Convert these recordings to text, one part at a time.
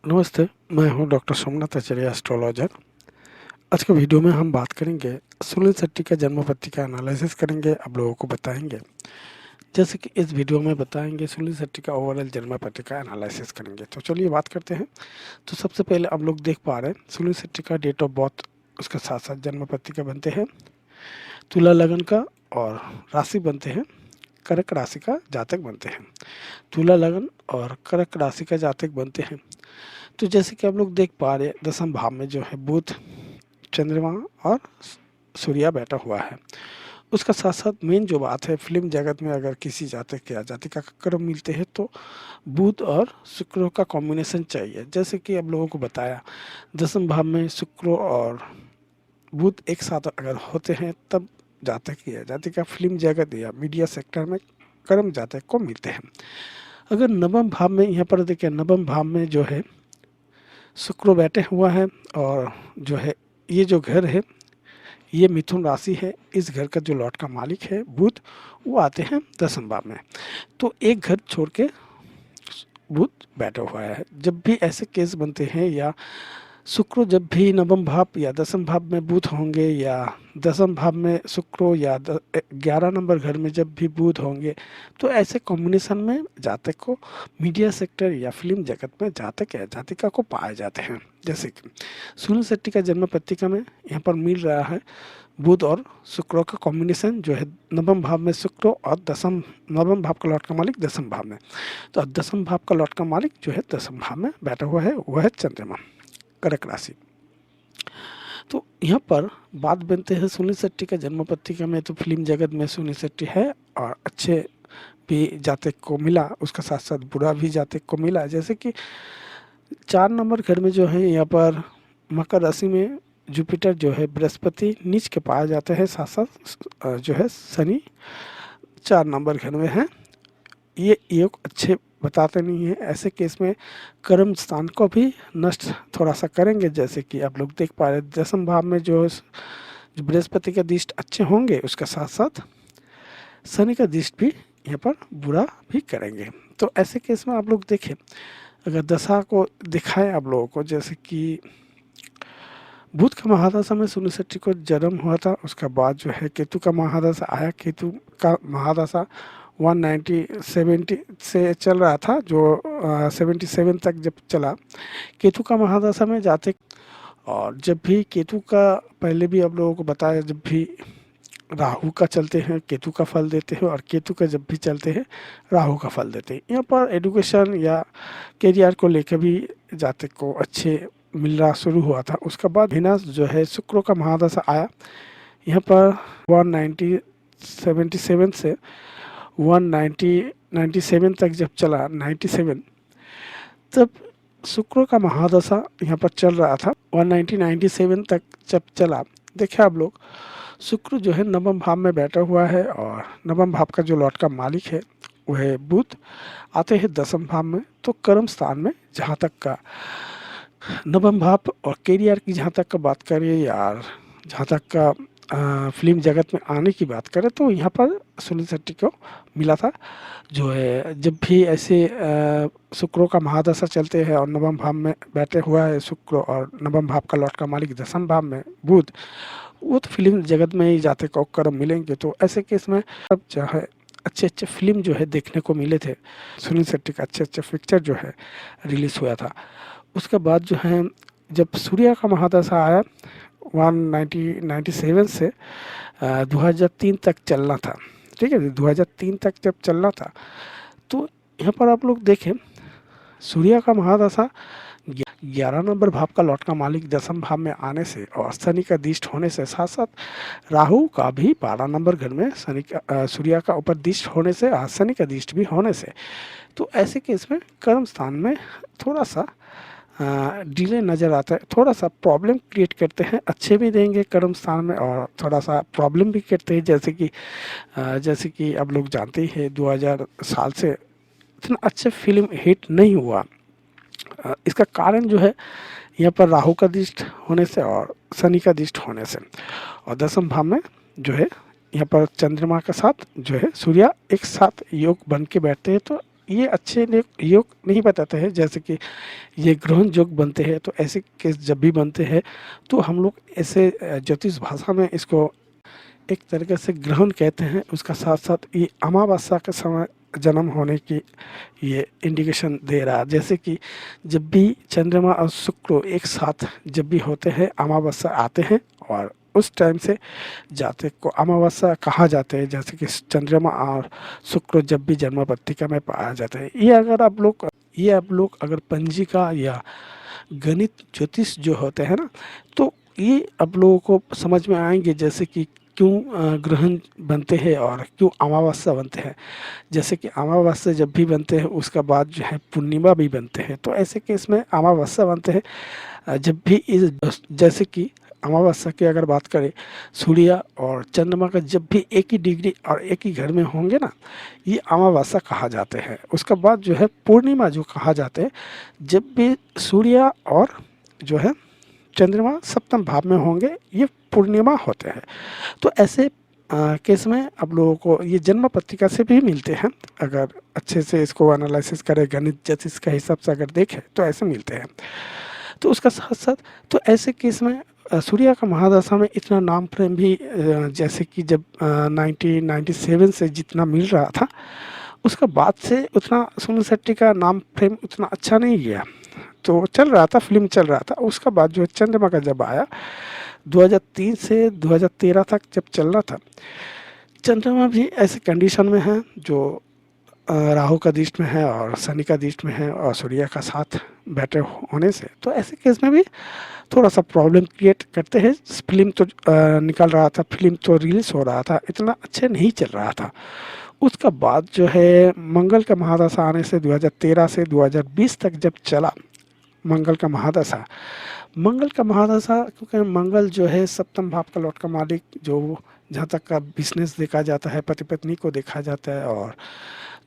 नमस्ते, मैं हूँ डॉक्टर सोमनाथ आचार्य एस्ट्रोलॉजर। आज के वीडियो में हम बात करेंगे सुनील शेट्टी का जन्म पत्रिका का एनालिसिस करेंगे, आप लोगों को बताएंगे। जैसे कि इस वीडियो में बताएंगे सुनील शेट्टी का ओवरऑल जन्म पत्रिका का एनालिसिस करेंगे। तो चलिए बात करते हैं। तो सबसे पहले आप लोग देख पा रहे हैं सुनील शेट्टी का डेट ऑफ बर्थ, उसके साथ साथ जन्म पत्रिका बनते हैं तुला लगन का, और राशि बनते हैं कर्क राशि का जातक बनते हैं। तुला लगन और कर्क राशि का जातक बनते हैं। तो जैसे कि आप लोग देख पा रहे हैं, दसम भाव में जो है बुध, चंद्रमा और सूर्य बैठा हुआ है। उसका साथ साथ मेन जो बात है, फिल्म जगत में अगर किसी जातक या जातिका का कर्म मिलते हैं तो बुध और शुक्र का कॉम्बिनेशन चाहिए। जैसे कि आप लोगों को बताया, दसम भाव में शुक्र और बुध एक साथ अगर होते हैं तब जातक या जातिका फिल्म जगत या मीडिया सेक्टर में कर्म जातक को मिलते हैं। अगर नवम भाव में, यहाँ पर देखिए नवम भाव में जो है शुक्र बैठे हुआ है, और जो है ये जो घर है ये मिथुन राशि है। इस घर का जो लॉट का मालिक है बुध, वो आते हैं दसम भाव में। तो एक घर छोड़ के बुध बैठा हुआ है। जब भी ऐसे केस बनते हैं, या शुक्र जब भी नवम भाव या दसम भाव में बुध होंगे, या दसम भाव में शुक्र, या 11 नंबर घर में जब भी बुध होंगे, तो ऐसे कॉम्बिनेशन में जातक को मीडिया सेक्टर या फिल्म जगत में जातक या जातिका को पाए जाते हैं। जैसे कि सुनील शेट्टी का जन्म पत्रिका में यहाँ पर मिल रहा है बुध और शुक्र का कॉम्बिनेशन, जो है नवम भाव में शुक्र और दसम, नवम भाव का लॉट का मालिक दसम भाव में। तो दसम भाव का लॉट का मालिक जो है दसम भाव में बैठा हुआ है, वह है चंद्रमा, कर्क राशि। तो यहाँ पर बात बनते हैं सुनील शेट्टी का जन्म पत्रिका में। तो फिल्म जगत में सुनील शेट्टी है, और अच्छे भी जातक को मिला, उसका साथ साथ बुरा भी जातक को मिला। जैसे कि 4 नंबर घर में जो है यहाँ पर मकर राशि में जुपिटर जो है बृहस्पति नीच के पाए जाते हैं, साथ साथ जो है शनि 4 नंबर घर में है। ये योग अच्छे बताते नहीं है। ऐसे केस में कर्म स्थान को भी नष्ट थोड़ा सा करेंगे। जैसे कि आप लोग देख पा रहे हैं दसम भाव में जो बृहस्पति का दिष्ट अच्छे होंगे, उसका साथ साथ शनि का दिष्ट भी यहाँ पर बुरा भी करेंगे। तो ऐसे केस में आप लोग देखें, अगर दशा को दिखाएं आप लोगों को, जैसे कि बुध का महादशा में सुनील शेट्टी को जन्म हुआ था, उसका बाद जो है केतु का महादशा आया। केतु का महादशा 190-70 से चल रहा था, जो 77 तक जब चला केतु का महादशा में जाते। और जब भी केतु का, पहले भी आप लोगों को बताया, जब भी राहु का चलते हैं केतु का फल देते हैं, और केतु का जब भी चलते हैं राहु का फल देते हैं। यहाँ पर एडुकेशन या करियर को लेकर भी जातक को अच्छे मिल रहा शुरू हुआ था। उसके बाद विनाश जो है शुक्र का महादशा आया, यहाँ पर 190-77 से 190-97 तक जब चला, 97, तब शुक्र का महादशा यहाँ पर चल रहा था। 190-97 तक जब चला, देखिए आप लोग, शुक्र जो है नवम भाव में बैठा हुआ है, और नवम भाव का जो लॉट का मालिक है वह बुध आते हैं दसम भाव में। तो कर्म स्थान में जहाँ तक का नवम भाव और कैरियर की जहाँ तक का बात करें, यार जहाँ तक का फिल्म जगत में आने की बात करें, तो यहाँ पर सुनील शेट्टी को मिला था। जो है जब भी ऐसे शुक्र का महादशा चलते हैं और नवम भाव में बैठे हुआ है शुक्र, और नवम भाव का लॉट का मालिक दसम भाव में बुध, वो तो फिल्म जगत में ही जाते को कर्म मिलेंगे। तो ऐसे केस में अब जो है अच्छे अच्छे फिल्म जो है देखने को मिले थे। सुनील शेट्टी का अच्छे अच्छे पिक्चर जो है रिलीज हुआ था। उसके बाद जो है जब सूर्य का महादशा आया 197 से 2003 तक चलना था, ठीक है, 2003 तक जब चलना था, तो यहाँ पर आप लोग देखें सूर्य का महादशा 11 नंबर भाव का लॉट का मालिक दसम भाव में आने से, और शनि का दिष्ट होने से, साथ साथ राहु का भी 12 नंबर घर में शनि का, सूर्य का ऊपर दिष्ट होने से, शनि का दिष्ट भी होने से, तो ऐसे केस में कर्म स्थान में थोड़ा सा डिले नज़र आता है, थोड़ा सा प्रॉब्लम क्रिएट करते हैं। अच्छे भी देंगे कर्म स्थान में, और थोड़ा सा प्रॉब्लम भी करते हैं। जैसे कि आप लोग जानते ही हैं 2000 साल से इतना अच्छे फिल्म हिट नहीं हुआ। इसका कारण जो है यहाँ पर राहु का दिष्ट होने से और शनि का दिष्ट होने से, और दसम भाव में जो है यहाँ पर चंद्रमा के साथ जो है सूर्य एक साथ योग बन के बैठते हैं, तो ये अच्छे योग नहीं बताते हैं। जैसे कि ये ग्रहण योग बनते हैं, तो ऐसे केस जब भी बनते हैं तो हम लोग ऐसे ज्योतिष भाषा में इसको एक तरीके से ग्रहण कहते हैं। उसका साथ साथ ये अमावस्या के समय जन्म होने की ये इंडिकेशन दे रहा है। जैसे कि जब भी चंद्रमा और शुक्र एक साथ जब भी होते हैं, अमावस्या आते हैं, और उस टाइम से जातक को अमावस्या कहा जाते हैं। जैसे कि चंद्रमा और शुक्र जब भी जन्म पत्रिका में पाया जाता है, ये आप लोग अगर पंजिका या गणित ज्योतिष जो होते हैं ना, तो ये आप लोगों को समझ में आएंगे। जैसे कि क्यों ग्रहण बनते हैं और क्यों अमावस्या बनते हैं। जैसे कि अमावस्या जब भी बनते हैं उसका बाद जो है पूर्णिमा भी बनते हैं। तो ऐसे केस में अमावस्या बनते हैं जब भी इस, जैसे कि अमावस्या की अगर बात करें, सूर्य और चंद्रमा का जब भी एक ही डिग्री और एक ही घर में होंगे ना, ये अमावस्या कहा जाते हैं। उसका बाद जो है पूर्णिमा जो कहा जाते हैं, जब भी सूर्य और जो है चंद्रमा सप्तम भाव में होंगे, ये पूर्णिमा होते हैं। तो ऐसे केस में आप लोगों को ये जन्म पत्रिका से भी मिलते हैं। अगर अच्छे से इसको एनालिसिस करें, गणित ज्योतिष के हिसाब से अगर देखें तो ऐसे मिलते हैं। तो उसका साथ साथ तो ऐसे केस में सूर्य का महादशा में इतना नाम फ्रेम भी जैसे कि जब 1997 से जितना मिल रहा था, उसका बाद से उतना सुनील शेट्टी का नाम फ्रेम उतना अच्छा नहीं गया। तो चल रहा था, फिल्म चल रहा था। उसका बाद जो है चंद्रमा का जब आया 2003 से 2013 तक जब चल रहा था, चंद्रमा भी ऐसे कंडीशन में है जो राहु का दृष्टि में है और शनि का दृष्टि में है और सूर्य का साथ बैठे होने से, तो ऐसे केस में भी थोड़ा सा प्रॉब्लम क्रिएट करते हैं। फिल्म तो निकल रहा था, फिल्म तो रिलीज हो रहा था, इतना अच्छे नहीं चल रहा था। उसका बाद जो है मंगल का महादशा आने से 2013 से 2020 तक जब चला मंगल का महादशा, क्योंकि मंगल जो है सप्तम भाव का लॉर्ड का मालिक, जो जहाँ तक का बिजनेस देखा जाता है, पति पत्नी को देखा जाता है, और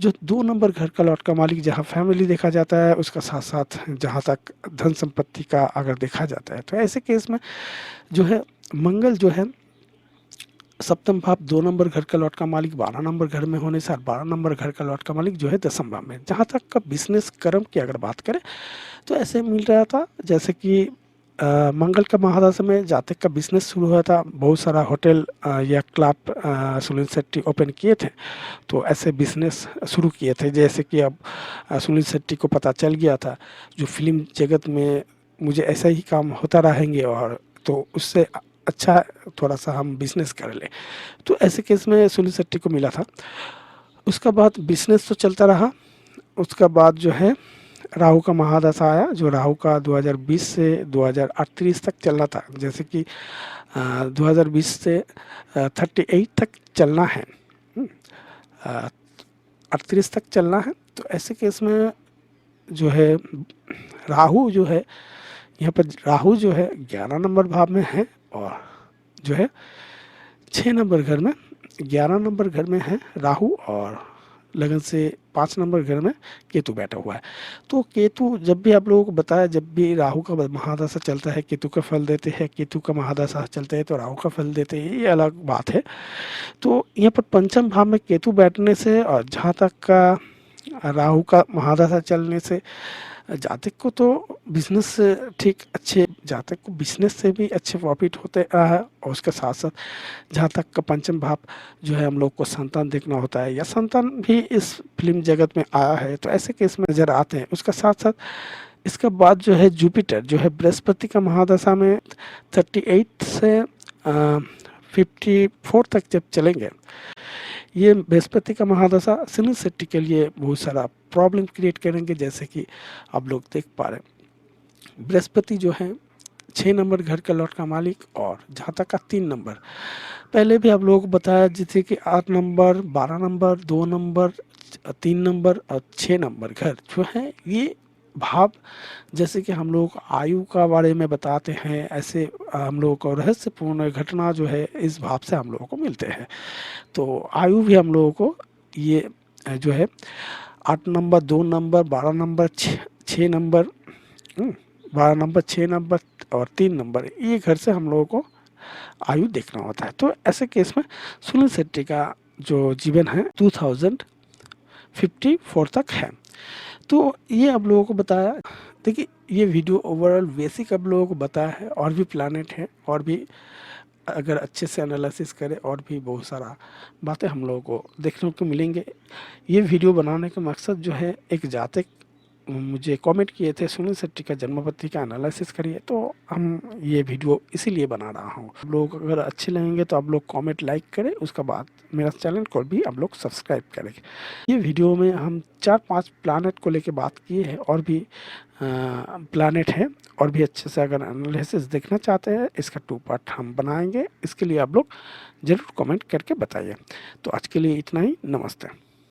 जो 2 नंबर घर का लॉर्ड का मालिक जहाँ फैमिली देखा जाता है, उसका साथ साथ जहाँ तक धन संपत्ति का अगर देखा जाता है, तो ऐसे केस में जो है मंगल जो है सप्तम भाव 2 नंबर घर का लॉर्ड का मालिक 12 नंबर घर में होने से, 12 नंबर घर का लॉर्ड का मालिक जो है 10म भाव में। जहाँ तक का बिजनेस कर्म की अगर बात करें तो ऐसे मिल रहा था। जैसे कि मंगल का महादशा में जातक का बिजनेस शुरू हुआ था, बहुत सारा होटल या क्लब सुनील शेट्टी ओपन किए थे, तो ऐसे बिजनेस शुरू किए थे। जैसे कि अब सुनील शेट्टी को पता चल गया था जो फिल्म जगत में मुझे ऐसा ही काम होता रहेंगे, और तो उससे अच्छा थोड़ा सा हम बिजनेस कर ले, तो ऐसे केस में सुनील शेट्टी को मिला था। उसका बाद बिजनेस तो चलता रहा। उसका बाद जो है राहु का महादशा आया, जो राहु का 2020 से 2038 तक चलना था। जैसे कि 2020 से 38 तक चलना है, 38 तक चलना है। तो ऐसे केस में जो है राहु जो है, यहाँ पर राहु जो है 11 नंबर भाव में है, और जो है 6 नंबर घर में, 11 नंबर घर में है राहु, और लगन से 5 नंबर घर में केतु बैठा हुआ है। तो केतु जब भी आप लोगों को बताया, जब भी राहु का महादशा चलता है केतु का फल देते हैं, केतु का महादशा चलता है तो राहु का फल देते हैं, ये अलग बात है। तो यहाँ पर पंचम भाव में केतु बैठने से और जहाँ तक का राहु का महादशा चलने से जातक को तो बिजनेस से ठीक अच्छे, जातक को बिजनेस से भी अच्छे प्रॉफिट होते हैं। और उसके साथ साथ जहाँ तक का पंचम भाव जो है हम लोग को संतान देखना होता है, या संतान भी इस फिल्म जगत में आया है, तो ऐसे केस में नज़र आते हैं। उसका साथ साथ इसका बाद जो है जुपिटर जो है बृहस्पति का महादशा में 38 से 54 तक जब चलेंगे, ये बृहस्पति का महादशा सुनील शेट्टी के लिए बहुत सारा प्रॉब्लम क्रिएट करेंगे। जैसे कि आप लोग देख पा रहे हैं, बृहस्पति जो है 6 नंबर घर का लॉर्ड का मालिक, और जहाँ तक का 3 नंबर, पहले भी आप लोगों को बताया जैसे कि 8 नंबर, 12 नंबर, 2 नंबर, 3 नंबर और 6 नंबर घर जो है, ये भाव जैसे कि हम लोग आयु का बारे में बताते हैं, ऐसे हम लोगों को रहस्यपूर्ण घटना जो है इस भाव से हम लोगों को मिलते हैं। तो आयु भी हम लोगों को ये जो है 8 number, 2 number, 12 number, 6 number, 12 number, 6 number और 3 नंबर, ये घर से हम लोगों को आयु देखना होता है। तो ऐसे केस में सुनील शेट्टी का जो जीवन है 54 तक है। तो ये आप लोगों को बताया। देखिए ये वीडियो ओवरऑल बेसिक आप लोगों को बताया है, और भी प्लानेट है, और भी अगर अच्छे से एनालिसिस करें और भी बहुत सारा बातें हम लोगों को देखने को मिलेंगे। ये वीडियो बनाने का मकसद जो है, एक जातक मुझे कमेंट किए थे सुनील शेट्टी का जन्मपत्रि का एनालिसिस करिए, तो हम ये वीडियो इसीलिए बना रहा हूँ। आप लोग अगर अच्छे लगेंगे तो आप लोग कमेंट लाइक करें, उसके बाद मेरा चैनल को भी आप लोग सब्सक्राइब करें। ये वीडियो में हम 4-5 प्लानट को लेके बात किए हैं, और भी प्लानट है, और भी अच्छे से अगर एनालिसिस देखना चाहते हैं इसका 2 पार्ट हम बनाएंगे। इसके लिए आप लोग ज़रूर कमेंट करके बताइए। तो आज के लिए इतना ही, नमस्ते।